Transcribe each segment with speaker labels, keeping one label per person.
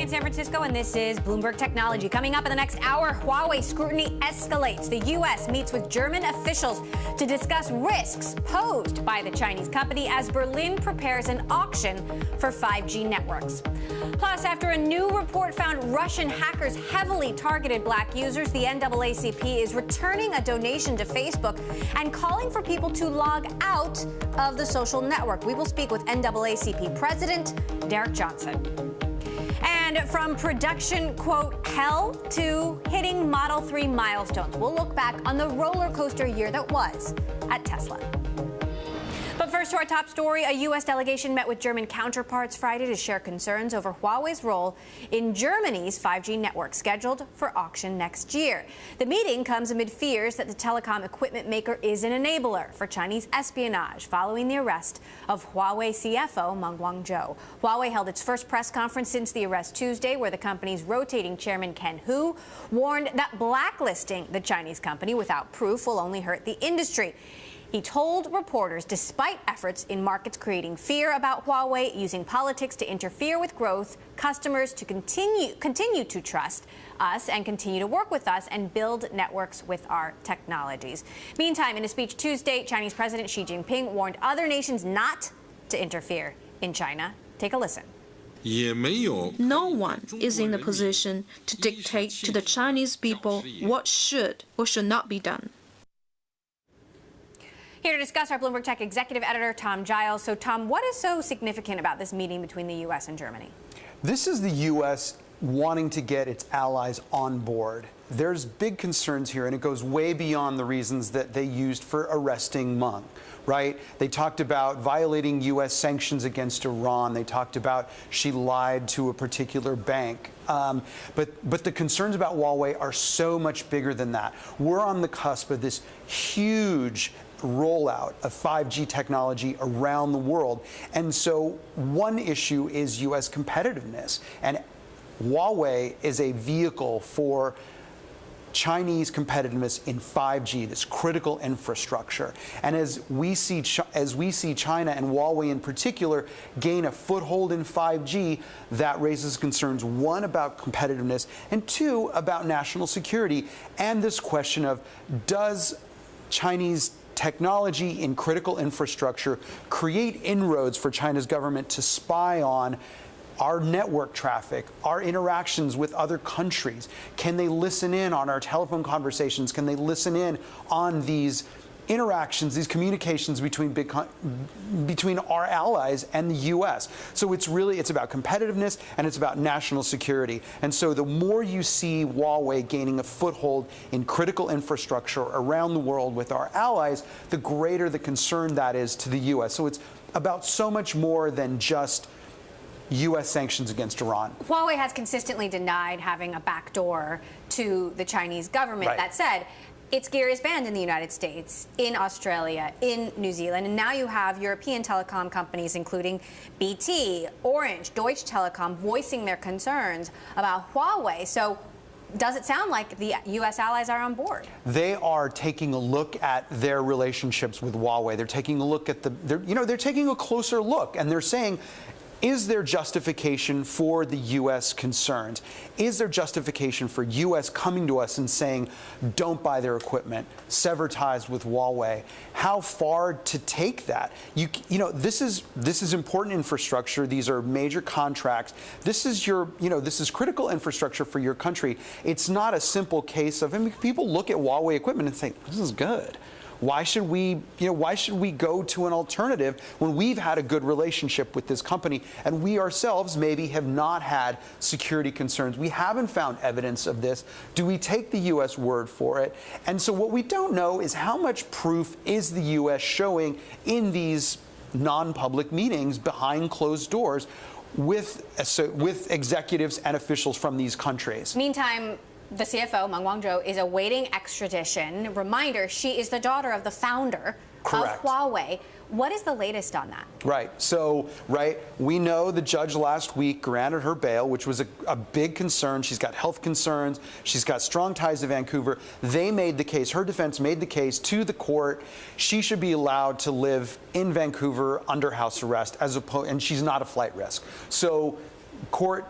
Speaker 1: San Francisco, and this is Bloomberg Technology. Coming up in the next hour, Huawei scrutiny escalates. The U.S. meets with German officials to discuss risks posed by the Chinese company as Berlin prepares an auction for 5G networks. Plus, after a new report found Russian hackers heavily targeted black users, the NAACP is returning a donation to Facebook and calling for people to log out of the social network. We will speak with NAACP President Derek Johnson. And from production, quote, hell to hitting Model 3 milestones, we'll look back on the roller coaster year that was at Tesla. But first, to our top story, a U.S. delegation met with German counterparts Friday to share concerns over Huawei's role in Germany's 5G network scheduled for auction next year. The meeting comes amid fears that the telecom equipment maker is an enabler for Chinese espionage following the arrest of Huawei CFO Meng Wanzhou. Huawei held its first press conference since the arrest Tuesday, where the company's rotating chairman Ken Hu warned that blacklisting the Chinese company without proof will only hurt the industry. He told reporters, despite efforts in markets creating fear about Huawei using politics to interfere with growth, customers to continue to trust us and continue to work with us and build networks with our technologies. Meantime, in a speech Tuesday, Chinese President Xi Jinping warned other nations not to interfere in China. Take a listen.
Speaker 2: No one is in a position to dictate to the Chinese people what should or should not be done.
Speaker 1: Here to discuss, our Bloomberg Tech executive editor, Tom Giles. So, Tom, what is so significant about this meeting between the U.S. and Germany?
Speaker 3: This is the U.S. wanting to get its allies on board. There's big concerns here, and it goes way beyond the reasons that they used for arresting Meng, right? They talked about violating U.S. sanctions against Iran. They talked about she lied to a particular bank. But the concerns about Huawei are so much bigger than that. We're on the cusp of this huge rollout of 5G technology around the world. And so one issue is U.S. competitiveness. And Huawei is a vehicle for Chinese competitiveness in 5G, this critical infrastructure. And as we see China and Huawei in particular gain a foothold in 5G, that raises concerns, one, about competitiveness, and two, about national security. And this question of, does Chinese technology in critical infrastructure create inroads for China's government to spy on our network traffic, our interactions with other countries? Can they listen in on our telephone conversations? Can they listen in on these interactions, these communications between our allies and the U.S.? So it's about competitiveness and it's about national security. And so the more you see Huawei gaining a foothold in critical infrastructure around the world with our allies, the greater the concern that is to the U.S. So it's about so much more than just U.S. sanctions against Iran.
Speaker 1: Huawei has consistently denied having a backdoor to the Chinese government.
Speaker 3: Right.
Speaker 1: That said, its gear is banned in the United States, in Australia, in New Zealand, and now you have European telecom companies, including BT, Orange, Deutsche Telekom, voicing their concerns about Huawei. So does it sound like the U.S. allies are on board? They
Speaker 3: are taking a look at their relationships with Huawei. They're taking a look at they're taking a closer look, and they're saying, is there justification for the U.S. concerns? Is there justification for U.S. coming to us and saying, don't buy their equipment, sever ties with Huawei? How far to take that? This is important infrastructure. These are major contracts. This is critical infrastructure for your country. It's not a simple case of, people look at Huawei equipment and think, this is good. Why should we go to an alternative when we've had a good relationship with this company and we ourselves maybe have not had security concerns? We haven't found evidence of this. Do we take the U.S. word for it? And so what we don't know is how much proof is the U.S. showing in these non-public meetings behind closed doors with executives and officials from these countries.
Speaker 1: Meantime, the CFO, Meng Wanzhou, is awaiting extradition. Reminder, she is the daughter of the founder
Speaker 3: Correct.
Speaker 1: of Huawei. What is the latest on that?
Speaker 3: Right. So, we know the judge last week granted her bail, which was a big concern. She's got health concerns. She's got strong ties to Vancouver. They made the case, her defense made the case to the court. She should be allowed to live in Vancouver under house arrest and she's not a flight risk. So, court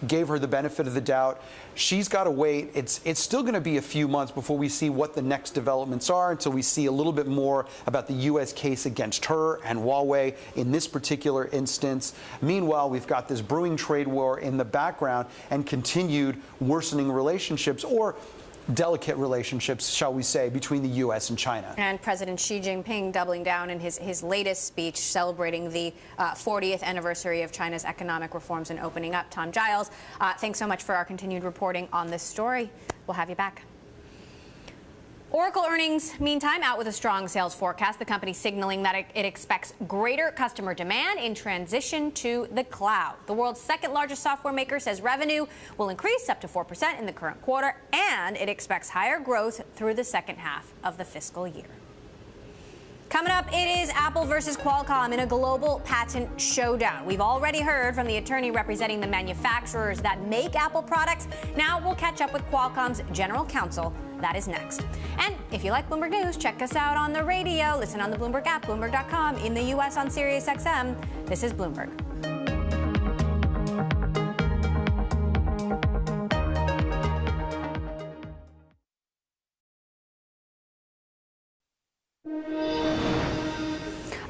Speaker 3: gave her the benefit of the doubt. She's got to wait. It's still going to be a few months before we see what the next developments are, until we see a little bit more about the U.S. case against her and Huawei in this particular instance. Meanwhile, we've got this brewing trade war in the background and continued worsening relationships, or delicate relationships, shall we say, between the U.S. and China.
Speaker 1: And President Xi Jinping doubling down in his latest speech celebrating the 40th anniversary of China's economic reforms and opening up. Tom Giles, thanks so much for our continued reporting on this story. We'll have you back. Oracle earnings, meantime, out with a strong sales forecast. The company signaling that it expects greater customer demand in transition to the cloud. The world's second largest software maker says revenue will increase up to 4% in the current quarter, and it expects higher growth through the second half of the fiscal year. Coming up, it is Apple versus Qualcomm in a global patent showdown. We've already heard from the attorney representing the manufacturers that make Apple products. Now we'll catch up with Qualcomm's general counsel. That is next. And if you like Bloomberg News, check us out on the radio. Listen on the Bloomberg app, Bloomberg.com, in the U.S. on Sirius XM. This is Bloomberg.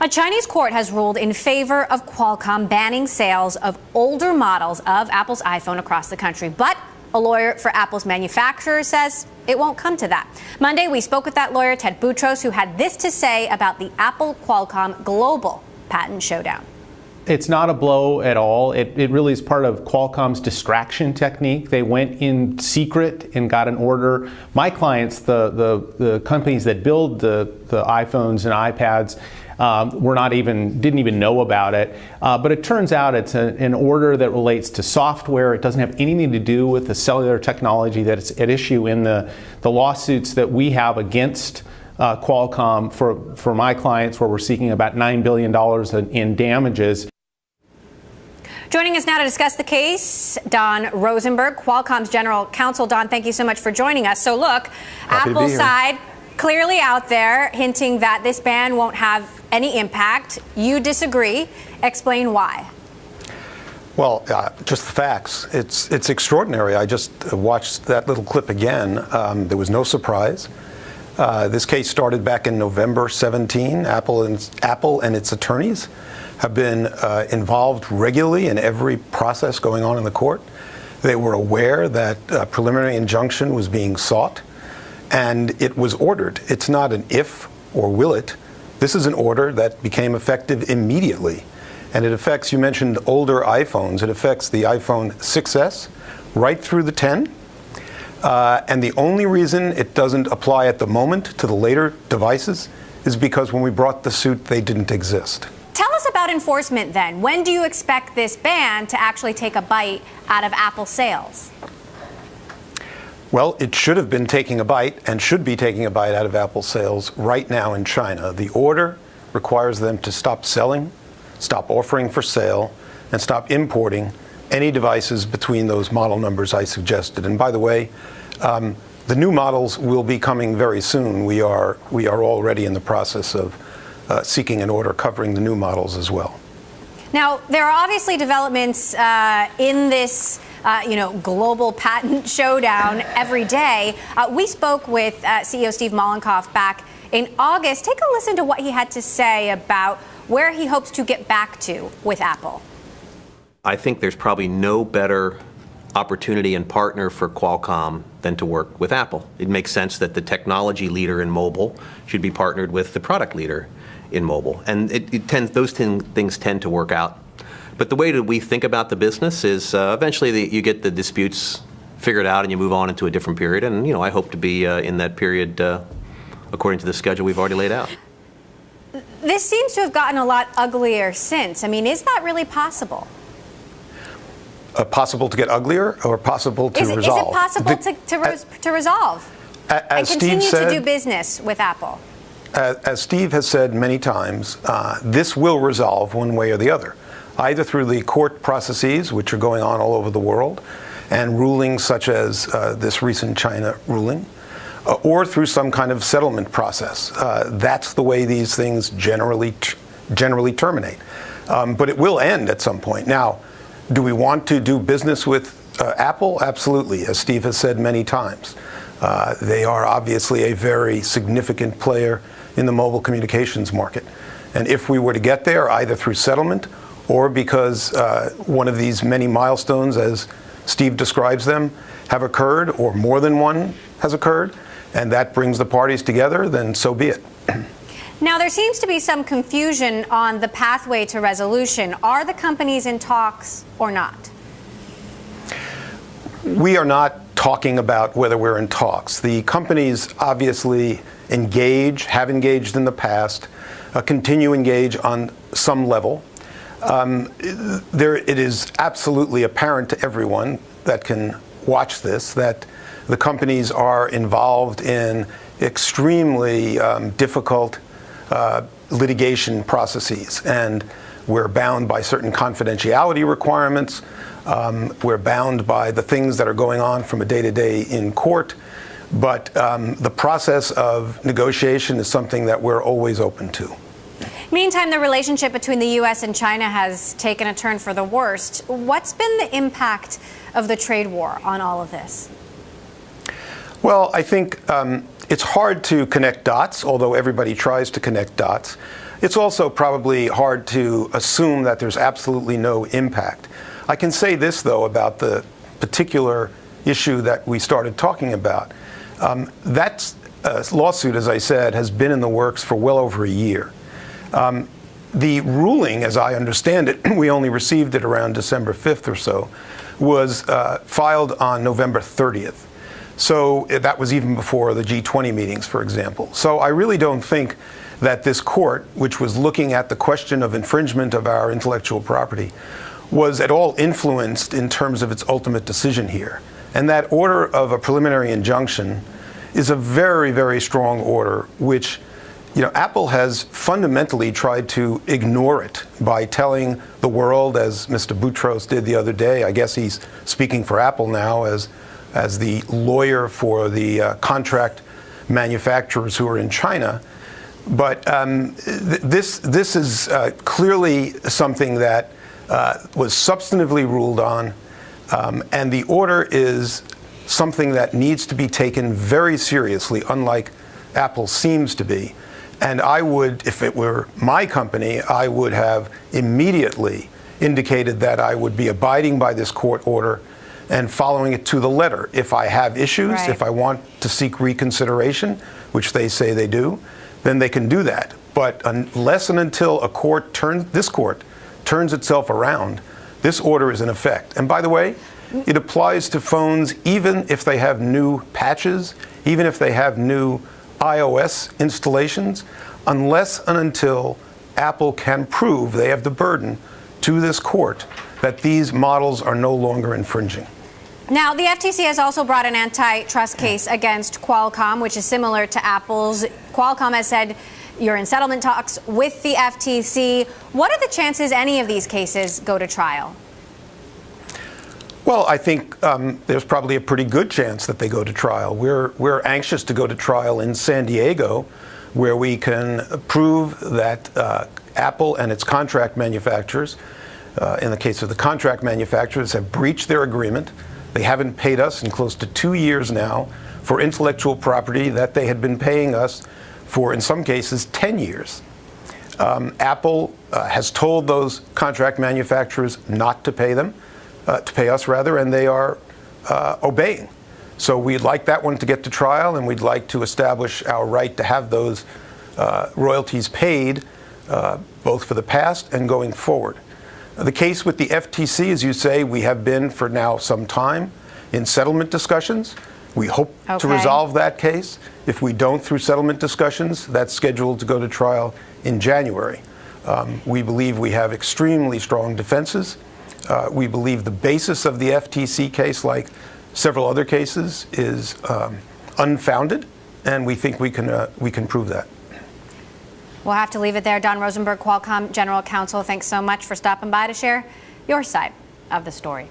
Speaker 1: A Chinese court has ruled in favor of Qualcomm banning sales of older models of Apple's iPhone across the country. But a lawyer for Apple's manufacturers says it won't come to that. Monday, we spoke with that lawyer, Ted Boutros, who had this to say about the Apple-Qualcomm global patent showdown.
Speaker 4: It's not a blow at all. It really is part of Qualcomm's distraction technique. They went in secret and got an order. My clients, the companies that build the iPhones and iPads, didn't even know about it. But it turns out it's an order that relates to software. It doesn't have anything to do with the cellular technology that's at issue in the lawsuits that we have against Qualcomm for my clients, where we're seeking about $9 billion in damages.
Speaker 1: Joining us now to discuss the case, Don Rosenberg, Qualcomm's general counsel. Don, thank you so much for joining us. So look, Apple's side clearly out there hinting that this ban won't have any impact. You disagree. Explain why.
Speaker 5: Well, just the facts. It's extraordinary. I just watched that little clip again. There was no surprise. This case started back in November 17. Apple and its attorneys have been involved regularly in every process going on in the court. They were aware that a preliminary injunction was being sought, and it was ordered. It's not an if or will it. This is an order that became effective immediately. And it affects, you mentioned older iPhones, it affects the iPhone 6S right through the 10. And the only reason it doesn't apply at the moment to the later devices is because when we brought the suit, they didn't exist.
Speaker 1: Tell us about enforcement then. When do you expect this ban to actually take a bite out of Apple sales?
Speaker 5: Well, it should have been taking a bite and should be taking a bite out of Apple sales right now in China. The order requires them to stop selling, stop offering for sale, and stop importing any devices between those model numbers I suggested. And by the way, the new models will be coming very soon. We are already in the process of seeking an order covering the new models as well.
Speaker 1: Now, there are obviously developments in this global patent showdown every day. We spoke with CEO Steve Mollenkopf back in August. Take a listen to what he had to say about where he hopes to get back to with Apple.
Speaker 6: I think there's probably no better opportunity and partner for Qualcomm than to work with Apple. It makes sense that the technology leader in mobile should be partnered with the product leader in mobile. And those things tend to work out. But the way that we think about the business is eventually you get the disputes figured out and you move on into a different period. And, I hope to be in that period according to the schedule we've already laid out.
Speaker 1: This seems to have gotten a lot uglier since. I mean, is that really possible?
Speaker 5: Possible to get uglier or possible to resolve?
Speaker 1: Is it possible to resolve and continue to do business with Apple?
Speaker 5: as Steve has said many times, this will resolve one way or the other, either through the court processes, which are going on all over the world, and rulings such as this recent China ruling, or through some kind of settlement process. That's the way these things generally terminate. But it will end at some point. Now, do we want to do business with Apple? Absolutely, as Steve has said many times. They are obviously a very significant player in the mobile communications market. And if we were to get there, either through settlement or because one of these many milestones, as Steve describes them, have occurred, or more than one has occurred, and that brings the parties together, then so be it.
Speaker 1: Now, there seems to be some confusion on the pathway to resolution. Are the companies in talks or not?
Speaker 5: We are not talking about whether we're in talks. The companies obviously have engaged in the past, continue to engage on some level. It is absolutely apparent to everyone that can watch this that the companies are involved in extremely difficult litigation processes, and we're bound by certain confidentiality requirements. We're bound by the things that are going on from a day-to-day in court, but the process of negotiation is something that we're always open to.
Speaker 1: Meantime, the relationship between the U.S. and China has taken a turn for the worst. What's been the impact of the trade war on all of this?
Speaker 5: Well, I think it's hard to connect dots, although everybody tries to connect dots. It's also probably hard to assume that there's absolutely no impact. I can say this, though, about the particular issue that we started talking about. That lawsuit, as I said, has been in the works for well over a year. The ruling, as I understand it, we only received it around December 5th or so, was filed on November 30th. So that was even before the G20 meetings, for example. So I really don't think that this court, which was looking at the question of infringement of our intellectual property, was at all influenced in terms of its ultimate decision here. And that order of a preliminary injunction is a very, very strong order, which Apple has fundamentally tried to ignore it by telling the world, as Mr. Boutros did the other day. I guess he's speaking for Apple now as the lawyer for the contract manufacturers who are in China. But this is clearly something that was substantively ruled on, and the order is something that needs to be taken very seriously, unlike Apple seems to be. And I would, if it were my company, I would have immediately indicated that I would be abiding by this court order and following it to the letter. If I have issues,
Speaker 1: right,
Speaker 5: if I want to seek reconsideration, which they say they do, then they can do that. But unless and until this court turns itself around, this order is in effect. And by the way, it applies to phones even if they have new patches, even if they have new iOS installations, unless and until Apple can prove they have the burden to this court that these models are no longer infringing.
Speaker 1: Now, the FTC has also brought an antitrust case against Qualcomm, which is similar to Apple's. Qualcomm has said you're in settlement talks with the FTC. What are the chances any of these cases go to trial?
Speaker 5: Well, I think there's probably a pretty good chance that they go to trial. We're anxious to go to trial in San Diego, where we can prove that Apple and its contract manufacturers, in the case of the contract manufacturers, have breached their agreement. They haven't paid us in close to 2 years now for intellectual property that they had been paying us for, in some cases, 10 years. Apple has told those contract manufacturers not to pay them. To pay us, rather, and they are obeying. So we'd like that one to get to trial, and we'd like to establish our right to have those royalties paid, both for the past and going forward. The case with the FTC, as you say, we have been for now some time in settlement discussions. We hope to resolve that case. If we don't through settlement discussions, that's scheduled to go to trial in January. We believe we have extremely strong defenses. We believe the basis of the FTC case, like several other cases, is unfounded, and we think we can prove that.
Speaker 1: We'll have to leave it there. Don Rosenberg, Qualcomm General Counsel, thanks so much for stopping by to share your side of the story.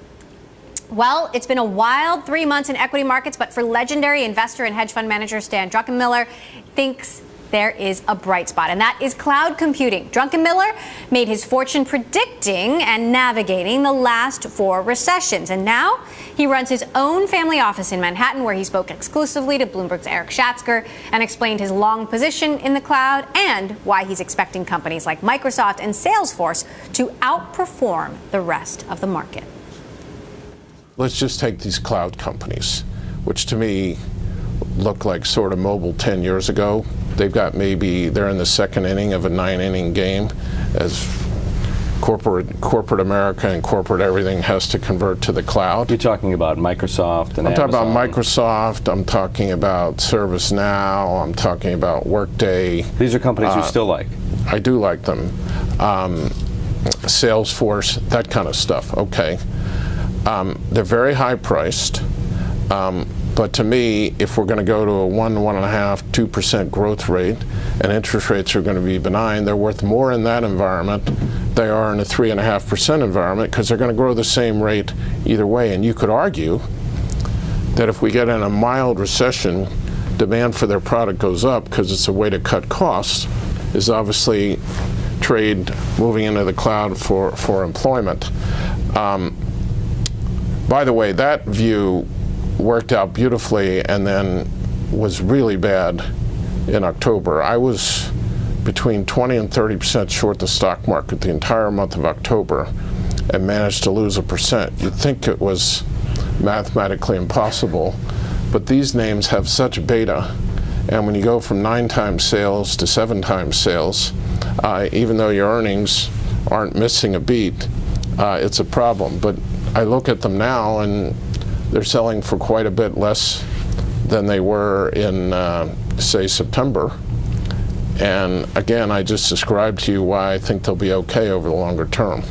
Speaker 1: Well, it's been a wild 3 months in equity markets, but for legendary investor and hedge fund manager Stan Druckenmiller thinks there is a bright spot, and that is cloud computing. Druckenmiller made his fortune predicting and navigating the last 4 recessions, and now he runs his own family office in Manhattan, where he spoke exclusively to Bloomberg's Eric Schatzker and explained his long position in the cloud and why he's expecting companies like Microsoft and Salesforce to outperform the rest of the market.
Speaker 7: Let's just take these cloud companies, which to me look like sort of mobile 10 years ago. They've got they're in the second inning of a 9-inning game as corporate America and corporate everything has to convert to the cloud.
Speaker 8: You're talking about Microsoft and
Speaker 7: I'm talking
Speaker 8: Amazon.
Speaker 7: about Microsoft, I'm talking about ServiceNow, I'm talking about Workday.
Speaker 8: These are companies you still like?
Speaker 7: I do like them. Salesforce, that kind of stuff, okay. They're very high priced. But to me, if we're going to go to a 1.5%, 2% growth rate, and interest rates are going to be benign, they're worth more in that environment than they are in a 3.5% environment, because they're going to grow the same rate either way. And you could argue that if we get in a mild recession, demand for their product goes up because it's a way to cut costs, is obviously trade moving into the cloud for employment. By the way, that view worked out beautifully and then was really bad in October. I was between 20 and 30% short the stock market the entire month of October and managed to lose 1%. You'd think it was mathematically impossible, but these names have such beta, and when you go from 9 times sales to 7 times sales, even though your earnings aren't missing a beat, it's a problem. But I look at them now and they're selling for quite a bit less than they were in, say, September. And again, I just described to you why I think they'll be okay over the longer term.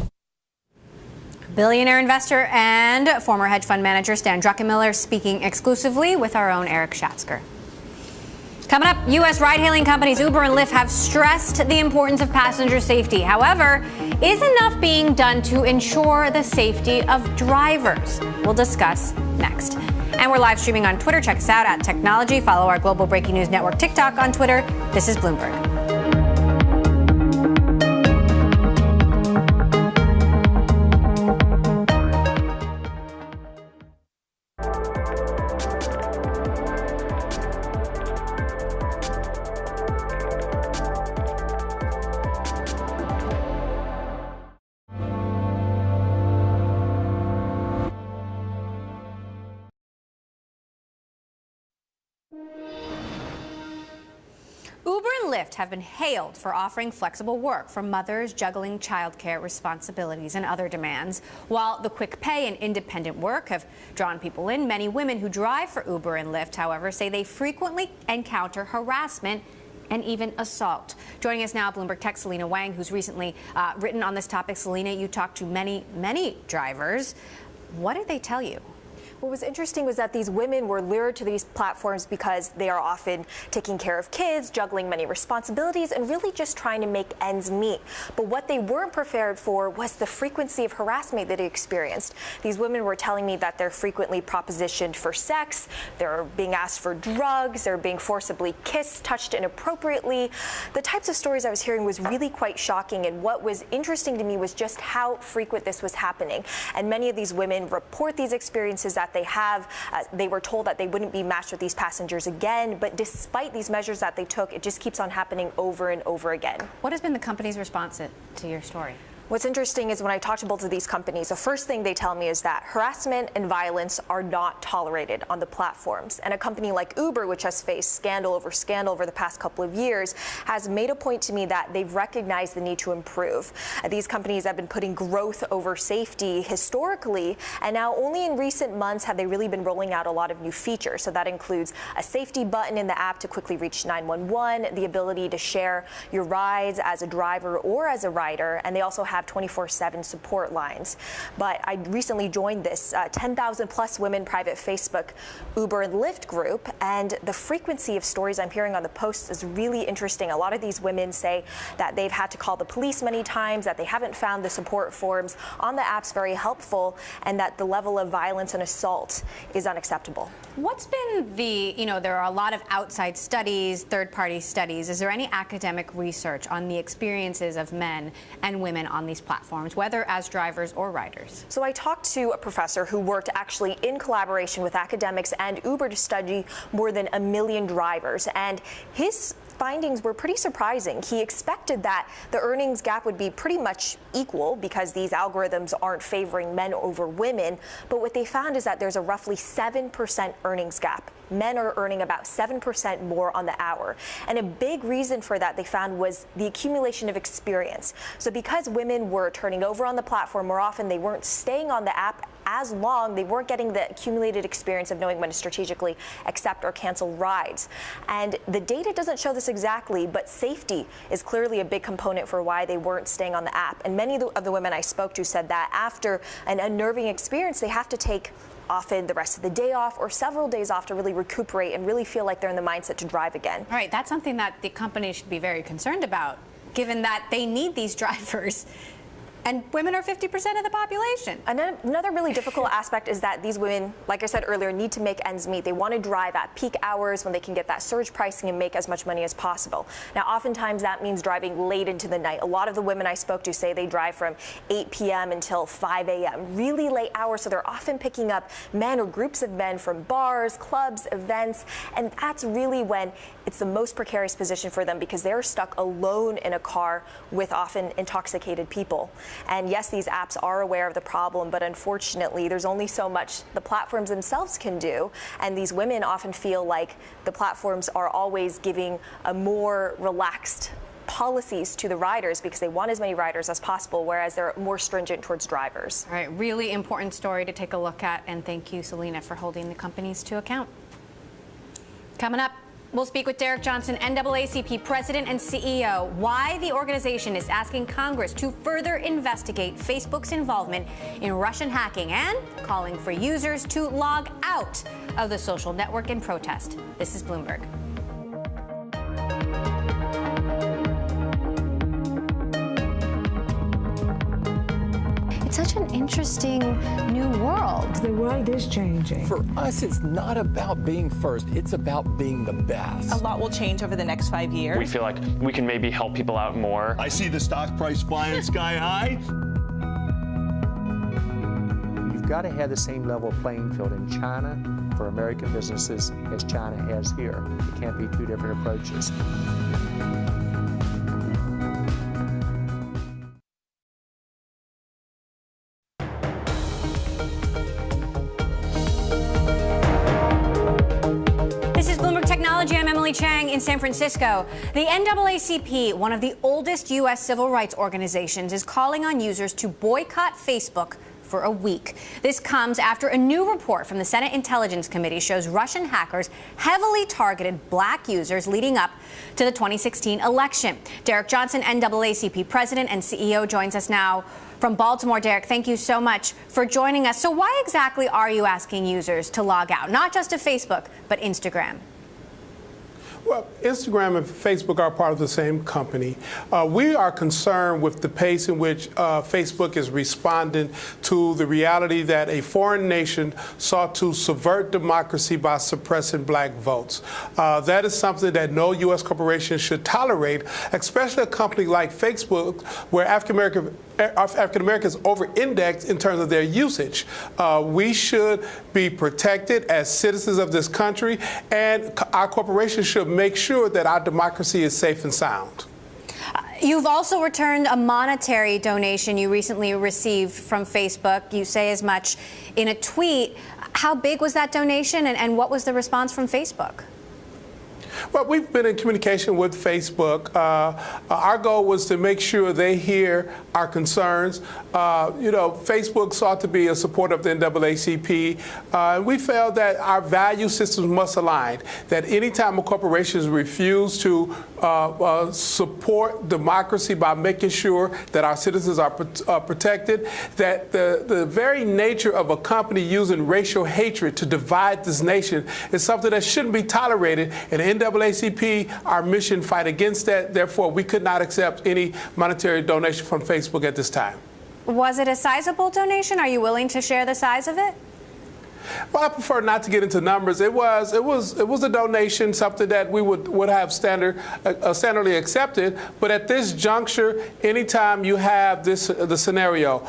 Speaker 1: Billionaire investor and former hedge fund manager Stan Druckenmiller speaking exclusively with our own Eric Schatzker. Coming up, U.S. ride-hailing companies Uber and Lyft have stressed the importance of passenger safety. However, is enough being done to ensure the safety of drivers? We'll discuss next. And we're live streaming on Twitter. Check us out at Technology. Follow our Global Breaking News Network TikTok on Twitter. This is Bloomberg. Uber and Lyft have been hailed for offering flexible work for mothers juggling childcare responsibilities and other demands. While the quick pay and independent work have drawn people in, many women who drive for Uber and Lyft, however, say they frequently encounter harassment and even assault. Joining us now, Bloomberg Tech Selena Wang, who's recently written on this topic. Selena, you talked to many drivers. What did they tell you?
Speaker 9: What was interesting was that these women were lured to these platforms because they are often taking care of kids, juggling many responsibilities, and really just trying to make ends meet. But what they weren't prepared for was the frequency of harassment that they experienced. These women were telling me that they're frequently propositioned for sex, they're being asked for drugs, they're being forcibly kissed, touched inappropriately. The types of stories I was hearing was really quite shocking, and what was interesting to me was just how frequent this was happening. And many of these women report these experiences that they have. They were told that they wouldn't be matched with these passengers again, but despite these measures that they took, it just keeps on happening over and over again.
Speaker 1: What has been the company's response to your story?
Speaker 9: What's interesting is when I talk to both of these companies, the first thing they tell me is that harassment and violence are not tolerated on the platforms. And a company like Uber, which has faced scandal over the past couple of years, has made a point to me that they've recognized the need to improve. These companies have been putting growth over safety historically, and now only in recent months have they really been rolling out a lot of new features. So that includes a safety button in the app to quickly reach 911, the ability to share your rides as a driver or as a rider, and they also have have 24/7 support lines. But I recently joined this 10,000 plus women private Facebook Uber and Lyft group, and the frequency of stories I'm hearing on the posts is really interesting. A lot of these women say that they've had to call the police many times, that they haven't found the support forums on the apps very helpful, and that the level of violence and assault is unacceptable.
Speaker 1: What's been there are a lot of outside studies, third-party studies. Is there any academic research on the experiences of men and women on these platforms, whether as drivers or riders?
Speaker 9: So I talked to a professor who worked actually in collaboration with academics and Uber to study more than 1 million drivers, and his findings were pretty surprising. He expected that the earnings gap would be pretty much equal because these algorithms aren't favoring men over women, but what they found is that there's a roughly 7% earnings gap. Men are earning about 7% more on the hour. And a big reason for that, they found, was the accumulation of experience. So because women were turning over on the platform more often, they weren't staying on the app as long, they weren't getting the accumulated experience of knowing when to strategically accept or cancel rides. And the data doesn't show this exactly, but safety is clearly a big component for why they weren't staying on the app. And many of the women I spoke to said that after an unnerving experience, they have to take often the rest of the day off or several days off to really recuperate and really feel like they're in the mindset to drive again.
Speaker 1: Right, that's something that the company should be very concerned about, given that they need these drivers. And women are 50% of the population.
Speaker 9: Another really difficult aspect is that these women, like I said earlier, need to make ends meet. They want to drive at peak hours when they can get that surge pricing and make as much money as possible. Now, oftentimes that means driving late into the night. A lot of the women I spoke to say they drive from 8 p.m. until 5 a.m., really late hours. So they're often picking up men or groups of men from bars, clubs, events. And that's really when it's the most precarious position for them because they're stuck alone in a car with often intoxicated people. And yes, these apps are aware of the problem, but unfortunately, there's only so much the platforms themselves can do. And these women often feel like the platforms are always giving a more relaxed policies to the riders because they want as many riders as possible, whereas they're more stringent towards drivers.
Speaker 1: All right, really important story to take a look at. And thank you, Selena, for holding the companies to account. Coming up, we'll speak with Derek Johnson, NAACP President and CEO, why the organization is asking Congress to further investigate Facebook's involvement in Russian hacking and calling for users to log out of the social network in protest. This is Bloomberg. It's such an interesting new world.
Speaker 10: The world is changing.
Speaker 11: For us, it's not about being first. It's about being the best.
Speaker 12: A lot will change over the next 5 years.
Speaker 13: We feel like we can maybe help people out more.
Speaker 14: I see the stock price flying sky high.
Speaker 15: You've got to have the same level playing field in China for American businesses as China has here. It can't be two different approaches.
Speaker 1: Chang in San Francisco. The NAACP, one of the oldest U.S. civil rights organizations, is calling on users to boycott Facebook for a week. This comes after a new report from the Senate Intelligence Committee shows Russian hackers heavily targeted black users leading up to the 2016 election. Derek Johnson, NAACP President and CEO, joins us now from Baltimore. Derek, thank you so much for joining us. So why exactly are you asking users to log out, not just to Facebook, but Instagram?
Speaker 16: Well, Instagram and Facebook are part of the same company. We are concerned with the pace in which Facebook is responding to the reality that a foreign nation sought to subvert democracy by suppressing black votes. That is something that no U.S. corporation should tolerate, especially a company like Facebook, where African Americans over-index in terms of their usage. We should be protected as citizens of this country, and our corporations should make sure that our democracy is safe and sound.
Speaker 1: You've also returned a monetary donation you recently received from Facebook. You say as much in a tweet. How big was that donation, and what was the response from Facebook?
Speaker 16: Well, we've been in communication with Facebook. Our goal was to make sure they hear our concerns. Facebook sought to be a supporter of the NAACP. We felt that our value systems must align, that anytime a corporation refuses to support democracy by making sure that our citizens are protected, that the very nature of a company using racial hatred to divide this nation is something that shouldn't be tolerated. And the NAACP, our mission, fight against that. Therefore, we could not accept any monetary donation from Facebook at this time.
Speaker 1: Was it a sizable donation? Are you willing to share the size of it?
Speaker 16: Well, I prefer not to get into numbers. It was a donation, something that we would have standardly accepted. But at this juncture, anytime you have the scenario,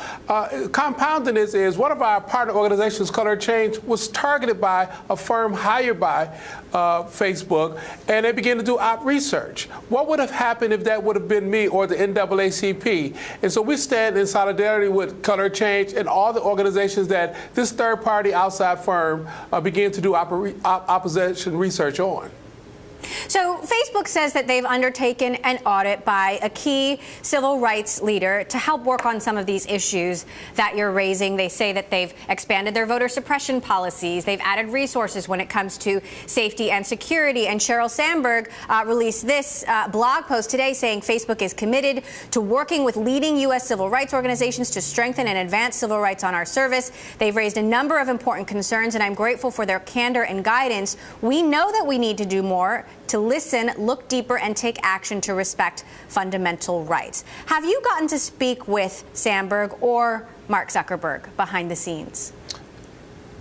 Speaker 16: compounding this is one of our partner organizations, Color Change, was targeted by a firm hired by Facebook, and they began to do op research. What would have happened if that would have been me or the NAACP? And so we stand in solidarity with Color Change and all the organizations that this third-party outside firm began to do opposition research on.
Speaker 1: So Facebook says that they've undertaken an audit by a key civil rights leader to help work on some of these issues that you're raising. They say that they've expanded their voter suppression policies. They've added resources when it comes to safety and security. And Sheryl Sandberg released this blog post today saying Facebook is committed to working with leading U.S. civil rights organizations to strengthen and advance civil rights on our service. They've raised a number of important concerns, and I'm grateful for their candor and guidance. We know that we need to do more to listen, look deeper, and take action to respect fundamental rights. Have you gotten to speak with Sandberg or Mark Zuckerberg behind the scenes?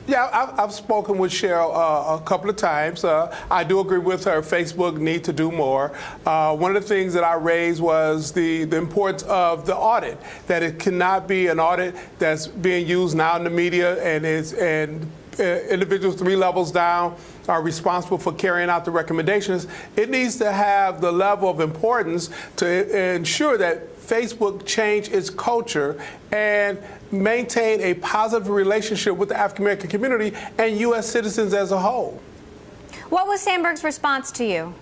Speaker 16: Yeah, I've spoken with Sheryl a couple of times. I do agree with her. Facebook need to do more. One of the things that I raised was the importance of the audit, that it cannot be an audit that's being used now in the media and individuals 3 levels down are responsible for carrying out the recommendations. It needs to have the level of importance to ensure that Facebook change its culture and maintain a positive relationship with the African American community and U.S. citizens as a whole.
Speaker 1: What was Sandberg's response to you?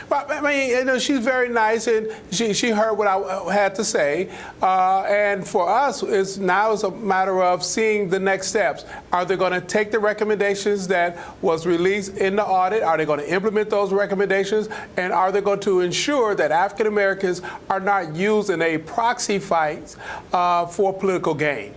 Speaker 16: Well, I mean, she's very nice, and she heard what I had to say. And for us, it's a matter of seeing the next steps. Are they going to take the recommendations that was released in the audit? Are they going to implement those recommendations? And are they going to ensure that African Americans are not used in a proxy fight for political gain?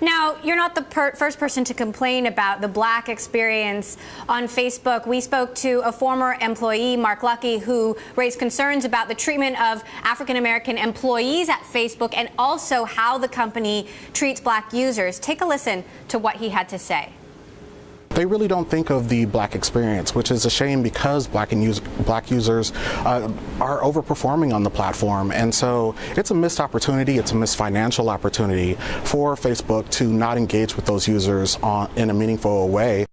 Speaker 1: Now, you're not the first person to complain about the black experience on Facebook. We spoke to a former employee, Mark Lucky, who raised concerns about the treatment of African-American employees at Facebook and also how the company treats black users. Take a listen to what he had to say.
Speaker 10: They really don't think of the black experience, which is a shame because black users are overperforming on the platform. And so it's a missed opportunity, it's a missed financial opportunity for Facebook to not engage with those users in a meaningful way.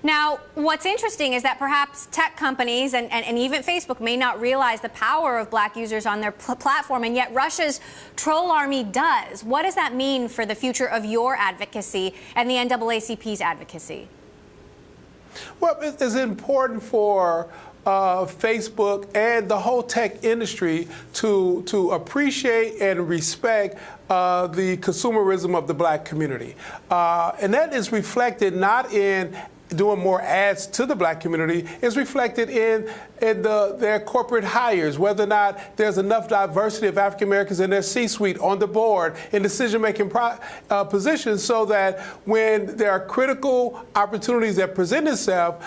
Speaker 1: Now, what's interesting is that perhaps tech companies and even Facebook may not realize the power of black users on their platform, and yet Russia's troll army does. What does that mean for the future of your advocacy and the NAACP's advocacy?
Speaker 16: Well, it's important for Facebook and the whole tech industry to appreciate and respect the consumerism of the black community. And that is reflected not in doing more ads to the black community, is reflected in their corporate hires, whether or not there's enough diversity of African Americans in their C-suite, on the board, in decision-making positions, so that when there are critical opportunities that present itself,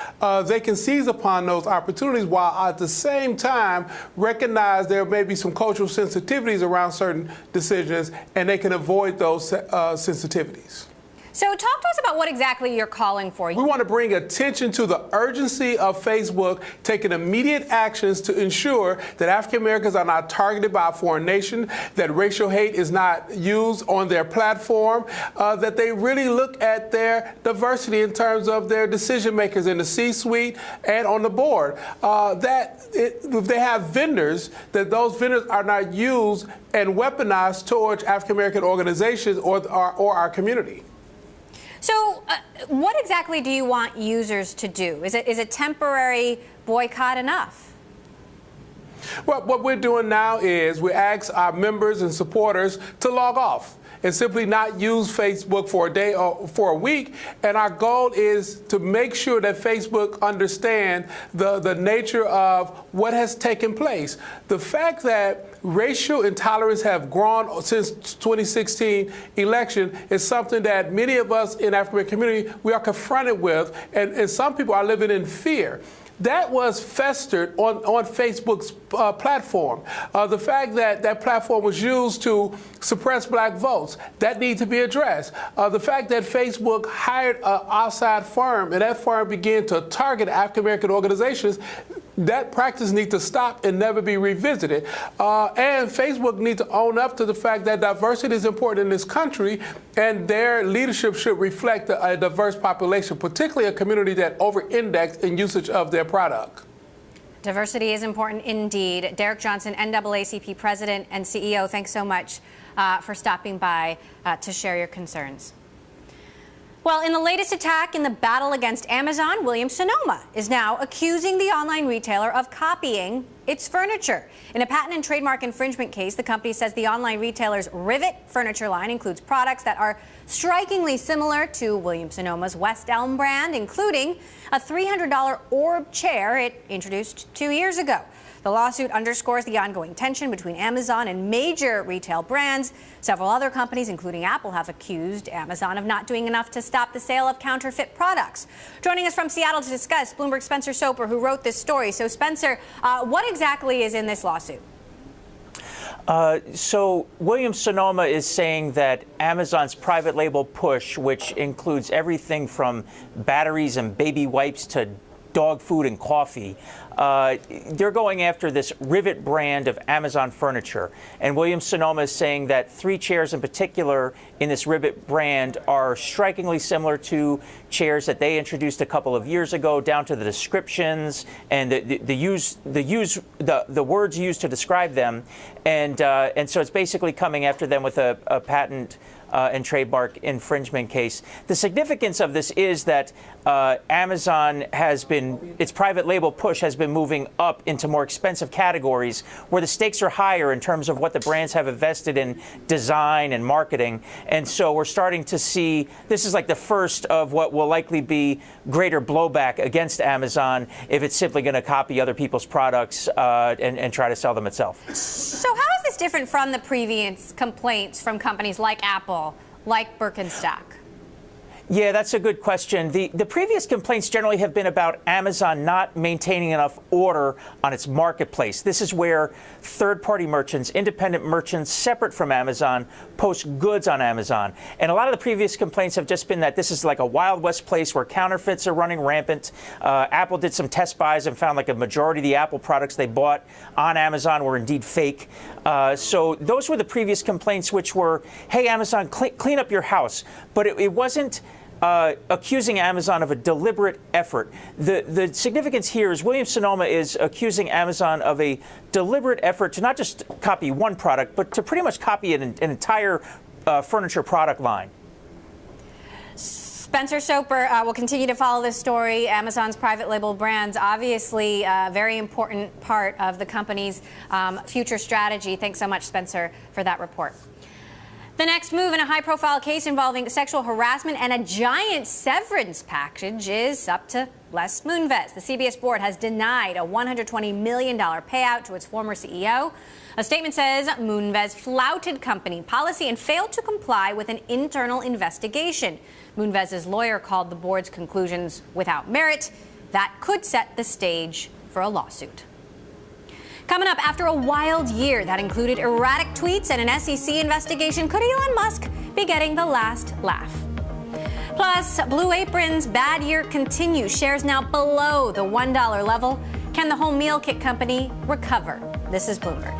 Speaker 16: they can seize upon those opportunities while at the same time recognize there may be some cultural sensitivities around certain decisions, and they can avoid those sensitivities.
Speaker 1: So talk to us about what exactly you're calling for.
Speaker 16: We want to bring attention to the urgency of Facebook taking immediate actions to ensure that African Americans are not targeted by a foreign nation, that racial hate is not used on their platform, that they really look at their diversity in terms of their decision makers in the C-suite and on the board, if they have vendors, that those vendors are not used and weaponized towards African American organizations or our community.
Speaker 1: So what exactly do you want users to do? Is a temporary boycott enough?
Speaker 16: Well, what we're doing now is we ask our members and supporters to log off and simply not use Facebook for a day or for a week. And our goal is to make sure that Facebook understand the nature of what has taken place. The fact that racial intolerance have grown since 2016 election is something that many of us in African community, we are confronted with, and some people are living in fear. That was festered on Facebook's platform. The fact that that platform was used to suppress black votes, that needs to be addressed. The fact that Facebook hired an outside firm and that firm began to target African-American organizations, that practice needs to stop and never be revisited. And Facebook needs to own up to the fact that diversity is important in this country, and their leadership should reflect a diverse population, particularly a community that over-indexed in usage of their product.
Speaker 1: Diversity is important indeed. Derek Johnson, NAACP President and CEO, thanks so much for stopping by to share your concerns. Well, in the latest attack in the battle against Amazon, Williams-Sonoma is now accusing the online retailer of copying its furniture. In a patent and trademark infringement case, the company says the online retailer's Rivet furniture line includes products that are strikingly similar to Williams-Sonoma's West Elm brand, including a $300 Orb chair it introduced 2 years ago. The lawsuit underscores the ongoing tension between Amazon and major retail brands. Several other companies, including Apple, have accused Amazon of not doing enough to stop the sale of counterfeit products. Joining us from Seattle to discuss, Bloomberg's Spencer Soper, who wrote this story. So, Spencer, what exactly is in this lawsuit?
Speaker 17: So Williams-Sonoma is saying that Amazon's private label push, which includes everything from batteries and baby wipes to dog food and coffee, they're going after this Rivet brand of Amazon furniture. And Williams-Sonoma is saying that 3 chairs in particular in this Rivet brand are strikingly similar to chairs that they introduced a couple of years ago, down to the descriptions and the words used to describe them. And so it's basically coming after them with a patent and trademark infringement case. The significance of this is that Amazon has been, its private label push has been moving up into more expensive categories where the stakes are higher in terms of what the brands have invested in design and marketing. And so we're starting to see, this is like the first of what will likely be greater blowback against Amazon if it's simply going to copy other people's products and try to sell them itself.
Speaker 1: So how is this different from the previous complaints from companies like Apple, like Birkenstock?
Speaker 17: Yeah, that's a good question. The previous complaints generally have been about Amazon not maintaining enough order on its marketplace. This is where third-party merchants, independent merchants separate from Amazon, post goods on Amazon. And a lot of the previous complaints have just been that this is like a Wild West place where counterfeits are running rampant. Apple did some test buys and found like a majority of the Apple products they bought on Amazon were indeed fake. So those were the previous complaints, which were, hey, Amazon, clean up your house. But it wasn't accusing Amazon of a deliberate effort. The significance here is Williams-Sonoma is accusing Amazon of a deliberate effort to not just copy one product, but to pretty much copy an entire furniture product line.
Speaker 1: Spencer Soper will continue to follow this story. Amazon's private label brands, obviously a very important part of the company's future strategy. Thanks so much, Spencer, for that report. The next move in a high-profile case involving sexual harassment and a giant severance package is up to Les Moonves. The CBS board has denied a $120 million payout to its former CEO. A statement says Moonves flouted company policy and failed to comply with an internal investigation. Moonves' lawyer called the board's conclusions without merit. That could set the stage for a lawsuit. Coming up, after a wild year that included erratic tweets and an SEC investigation, could Elon Musk be getting the last laugh? Plus, Blue Apron's bad year continues. Shares now below the $1 level. Can the home meal kit company recover? This is Bloomberg.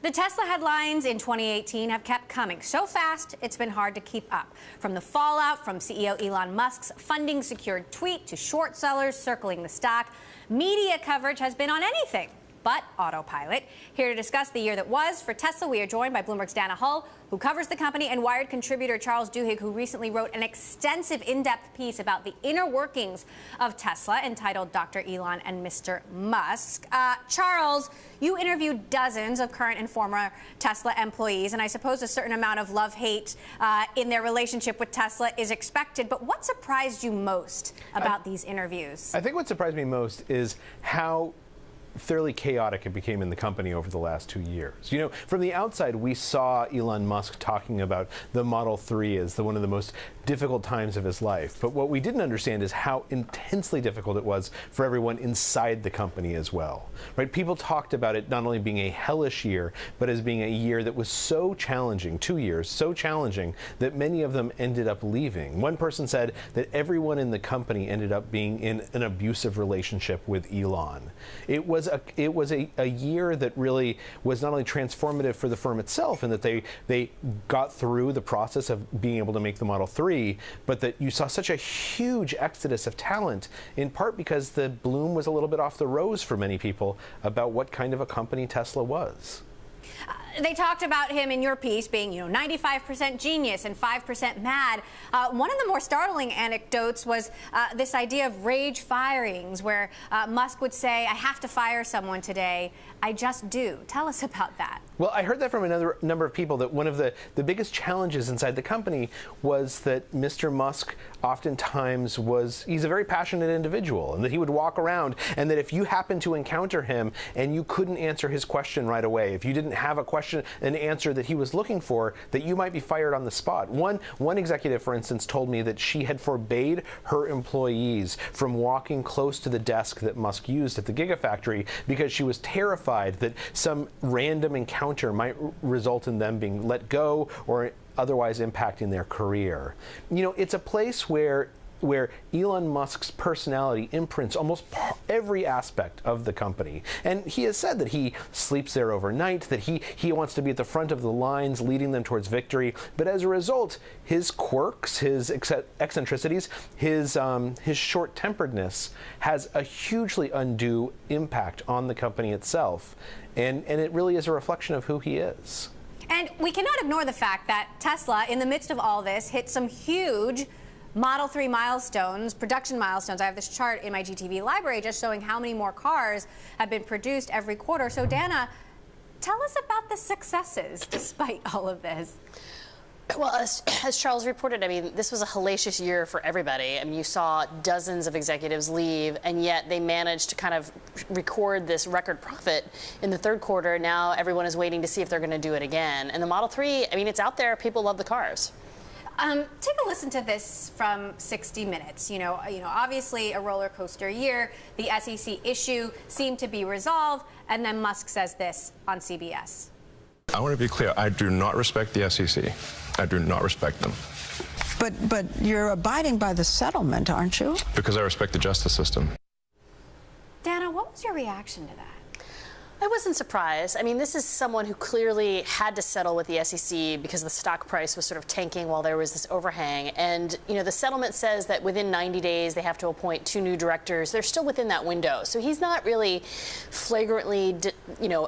Speaker 1: The Tesla headlines in 2018 have kept coming so fast, it's been hard to keep up. From the fallout from CEO Elon Musk's funding-secured tweet to short sellers circling the stock, media coverage has been on anything but autopilot. Here to discuss the year that was for Tesla, we are joined by Bloomberg's Dana Hull, who covers the company, and Wired contributor Charles Duhigg, who recently wrote an extensive, in-depth piece about the inner workings of Tesla entitled Dr. Elon and Mr. Musk. Charles, you interviewed dozens of current and former Tesla employees, and I suppose a certain amount of love-hate in their relationship with Tesla is expected. But what surprised you most about these interviews?
Speaker 18: I think what surprised me most is how fairly chaotic it became in the company over the last 2 years. You know, from the outside, we saw Elon Musk talking about the Model 3 as one of the most difficult times of his life. But what we didn't understand is how intensely difficult it was for everyone inside the company as well. Right? People talked about it not only being a hellish year, but as being a year that was so challenging, 2 years, so challenging that many of them ended up leaving. One person said that everyone in the company ended up being in an abusive relationship with Elon. It was a year that really was not only transformative for the firm itself in that they got through the process of being able to make the Model 3, but that you saw such a huge exodus of talent, in part because the bloom was a little bit off the rose for many people about what kind of a company Tesla was.
Speaker 1: They talked about him in your piece being, 95% genius and 5% mad. One of the more startling anecdotes was this idea of rage firings, where Musk would say, I have to fire someone today. I just do. Tell us about that.
Speaker 18: Well, I heard that from another number of people, that one of the biggest challenges inside the company was that Mr. Musk oftentimes he's a very passionate individual, and that he would walk around, and that if you happened to encounter him and you couldn't answer his question right away, if you didn't have an answer that he was looking for, that you might be fired on the spot. One executive, for instance, told me that she had forbade her employees from walking close to the desk that Musk used at the Gigafactory because she was terrified that some random encounter might result in them being let go or otherwise impacting their career. It's a place where Elon Musk's personality imprints almost every aspect of the company. And he has said that he sleeps there overnight, that he wants to be at the front of the lines, leading them towards victory. But as a result, his quirks, his eccentricities, his short-temperedness has a hugely undue impact on the company itself. And it really is a reflection of who he is.
Speaker 1: And we cannot ignore the fact that Tesla, in the midst of all this, hit some huge Model 3 milestones, production milestones. I have this chart in my GTV library just showing how many more cars have been produced every quarter. So, Dana, tell us about the successes despite all of this.
Speaker 19: Well, as Charles reported, this was a hellacious year for everybody. You saw dozens of executives leave, and yet they managed to kind of record this record profit in the third quarter. Now everyone is waiting to see if they're going to do it again. And the Model 3, it's out there. People love the cars.
Speaker 1: Take a listen to this from 60 Minutes. Obviously a roller coaster year. The SEC issue seemed to be resolved, and then Musk says this on CBS.
Speaker 20: I want to be clear. I do not respect the SEC. I do not respect them.
Speaker 21: But you're abiding by the settlement, aren't you?
Speaker 20: Because I respect the justice system.
Speaker 1: Dana, what was your reaction to that?
Speaker 19: I wasn't surprised. This is someone who clearly had to settle with the SEC because the stock price was sort of tanking while there was this overhang. And, the settlement says that within 90 days they have to appoint 2 new directors. They're still within that window. So he's not really flagrantly,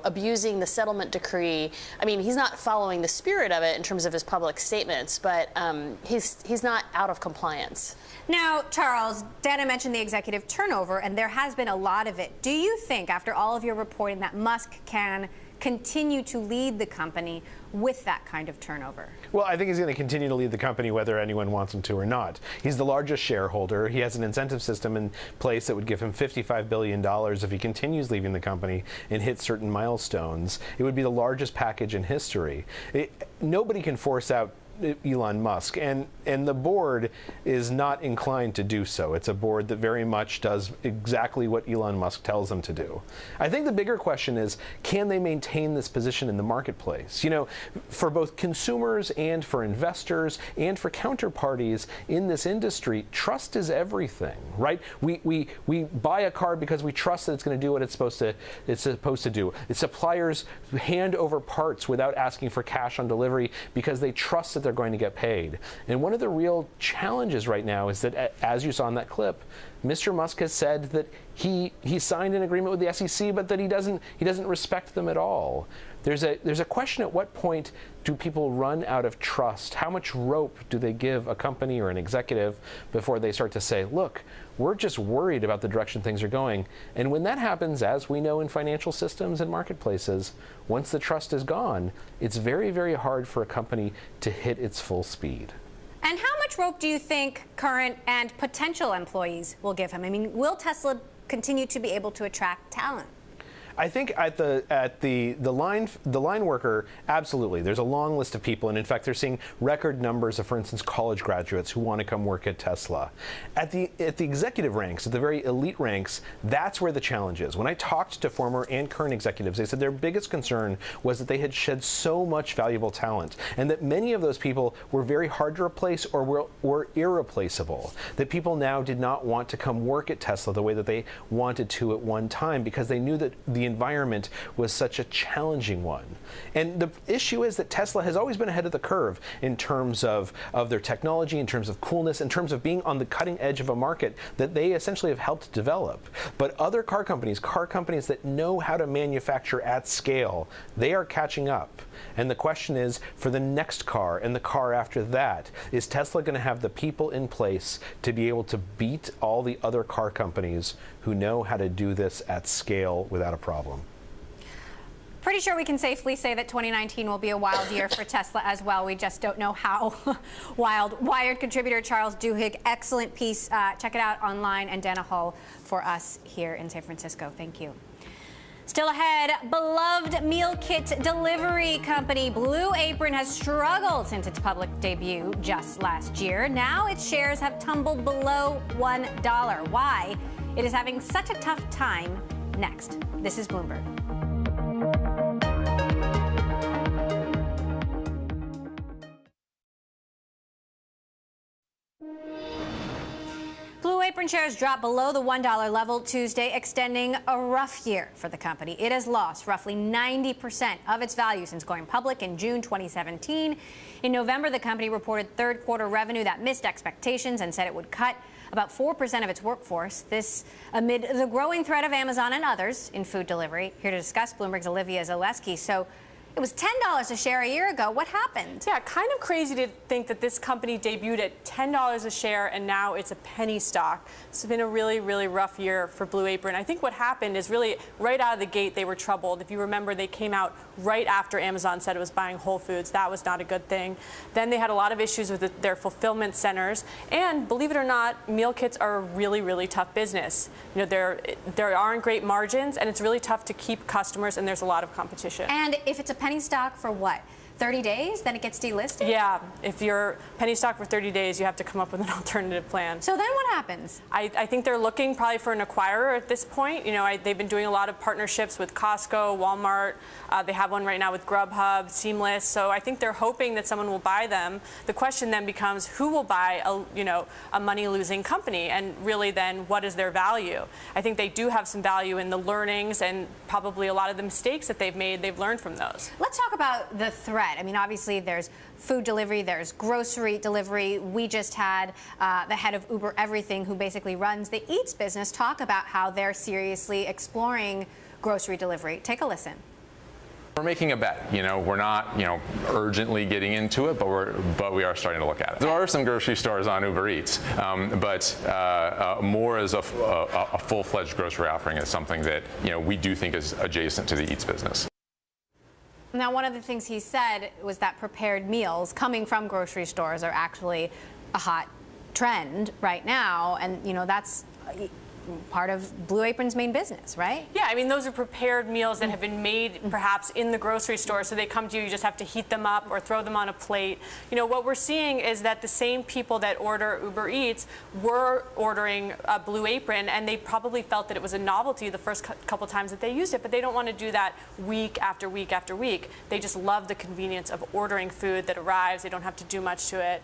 Speaker 19: abusing the settlement decree. He's not following the spirit of it in terms of his public statements, but he's not out of compliance.
Speaker 1: Now, Charles, Dana mentioned the executive turnover, and there has been a lot of it. Do you think, after all of your reporting, that Musk can continue to lead the company with that kind of turnover?
Speaker 18: Well, I think he's going to continue to lead the company whether anyone wants him to or not. He's the largest shareholder. He has an incentive system in place that would give him $55 billion if he continues leaving the company and hits certain milestones. It would be the largest package in history. Nobody can force out Elon Musk, and the board is not inclined to do so. It's a board that very much does exactly what Elon Musk tells them to do. I think the bigger question is, can they maintain this position in the marketplace? You know, for both consumers and for investors and for counterparties in this industry, trust is everything, right? We buy a car because we trust that it's going to do what it's supposed to do. Suppliers hand over parts without asking for cash on delivery because they trust that they're going to get paid. And one of the real challenges right now is that, as you saw in that clip, Mr. Musk has said that he signed an agreement with the SEC, but that he doesn't respect them at all. There's a question: at what point do people run out of trust? How much rope do they give a company or an executive before they start to say, look, we're just worried about the direction things are going? And when that happens, as we know in financial systems and marketplaces, once the trust is gone, it's very, very hard for a company to hit its full speed.
Speaker 1: And how much rope do you think current and potential employees will give him? I mean, will Tesla continue to be able to attract talent?
Speaker 18: I think at the line worker, absolutely. There's a long list of people, and in fact, they're seeing record numbers of, for instance, college graduates who want to come work at Tesla. At the executive ranks, at the very elite ranks, that's where the challenge is. When I talked to former and current executives, they said their biggest concern was that they had shed so much valuable talent, and that many of those people were very hard to replace or were irreplaceable. That people now did not want to come work at Tesla the way that they wanted to at one time, because they knew that the environment was such a challenging one. And the issue is that Tesla has always been ahead of the curve in terms of their technology, in terms of coolness, in terms of being on the cutting edge of a market that they essentially have helped develop. But other car companies that know how to manufacture at scale, they are catching up. And the question is, for the next car and the car after that, is Tesla going to have the people in place to be able to beat all the other car companies who know how to do this at scale without a problem?
Speaker 1: Pretty sure we can safely say that 2019 will be a wild year for Tesla as well. We just don't know how wild. Wired contributor Charles Duhigg, excellent piece. Check it out online, and Dana Hull for us here in San Francisco. Thank you. Still ahead, beloved meal kit delivery company Blue Apron has struggled since its public debut just last year. Now its shares have tumbled below $1. Why it is having such a tough time? Next. This is Bloomberg. Blue Apron shares dropped below the $1 level Tuesday, extending a rough year for the company. It has lost roughly 90% of its value since going public in June 2017. In November, the company reported third quarter revenue that missed expectations and said it would cut about 4% of its workforce. This amid the growing threat of Amazon and others in food delivery. Here to discuss, Bloomberg's Olivia Zaleski. So it was $10 a share a year ago. What happened?
Speaker 12: Yeah, kind of crazy to think that this company debuted at $10 a share and now it's a penny stock. It's been a really, really rough year for Blue Apron. I think what happened is really right out of the gate they were troubled. If you remember, they came out right after Amazon said it was buying Whole Foods. That was not a good thing. Then they had a lot of issues with their fulfillment centers. And believe it or not, meal kits are a really, really tough business. You know, there aren't great margins, and it's really tough to keep customers, and there's a lot of competition.
Speaker 1: And if it's a penny stock for what? 30 days, then it gets delisted?
Speaker 12: Yeah, if you're penny stock for 30 days, you have to come up with an alternative plan.
Speaker 1: So then what happens?
Speaker 12: I think they're looking probably for an acquirer at this point. You know, they've been doing a lot of partnerships with Costco, Walmart. They have one right now with Grubhub, Seamless. So I think they're hoping that someone will buy them. The question then becomes, who will buy a money-losing company? And really then, what is their value? I think they do have some value in the learnings and probably a lot of the mistakes that they've made, they've learned from those.
Speaker 1: Let's talk about the threat. I mean, obviously, there's food delivery, there's grocery delivery. We just had the head of Uber Everything, who basically runs the Eats business, talk about how they're seriously exploring grocery delivery. Take a listen.
Speaker 2: We're making a bet. You know, we're not, urgently getting into it, but we are starting to look at it. There are some grocery stores on Uber Eats, but more as a full-fledged grocery offering is something that we do think is adjacent to the Eats business.
Speaker 1: Now, one of the things he said was that prepared meals coming from grocery stores are actually a hot trend right now, and that's part of Blue Apron's main business, right?
Speaker 12: Yeah, I mean, those are prepared meals that have been made perhaps in the grocery store, so they come to you, you just have to heat them up or throw them on a plate. You know, what we're seeing is that the same people that order Uber Eats were ordering Blue Apron, and they probably felt that it was a novelty the first couple times that they used it, but they don't want to do that week after week after week. They just love the convenience of ordering food that arrives. They don't have to do much to it.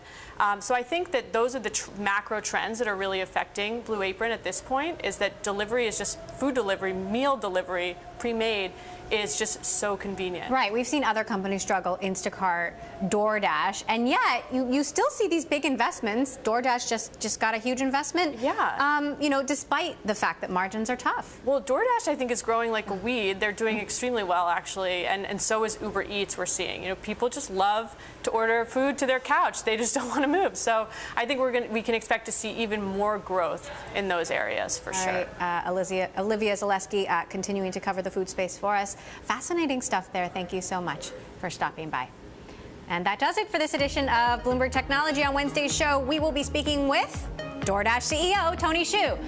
Speaker 12: So I think that those are the macro trends that are really affecting Blue Apron at this point, is that delivery is just food delivery, meal delivery, pre-made, is just so convenient.
Speaker 1: Right. We've seen other companies struggle, Instacart, DoorDash, and yet you still see these big investments. DoorDash just got a huge investment.
Speaker 12: Yeah.
Speaker 1: You know, despite the fact that margins are tough.
Speaker 12: Well, DoorDash, I think, is growing like a weed. They're doing extremely well, actually, and so is Uber Eats, we're seeing. You know, people just love to order food to their couch. They just don't want to move. So I think we can expect to see even more growth in those areas, for sure.
Speaker 1: Right. Olivia Zaleski continuing to cover the food space for us. Fascinating stuff there. Thank you so much for stopping by. And that does it for this edition of Bloomberg Technology. On Wednesday's show, we will be speaking with DoorDash CEO Tony Xu.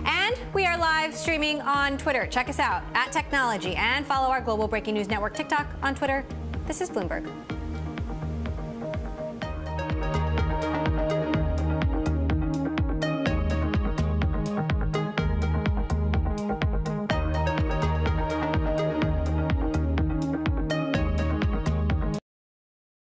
Speaker 1: And we are live streaming on Twitter. Check us out at Technology and follow our Global Breaking News Network TikTok on Twitter. This is Bloomberg.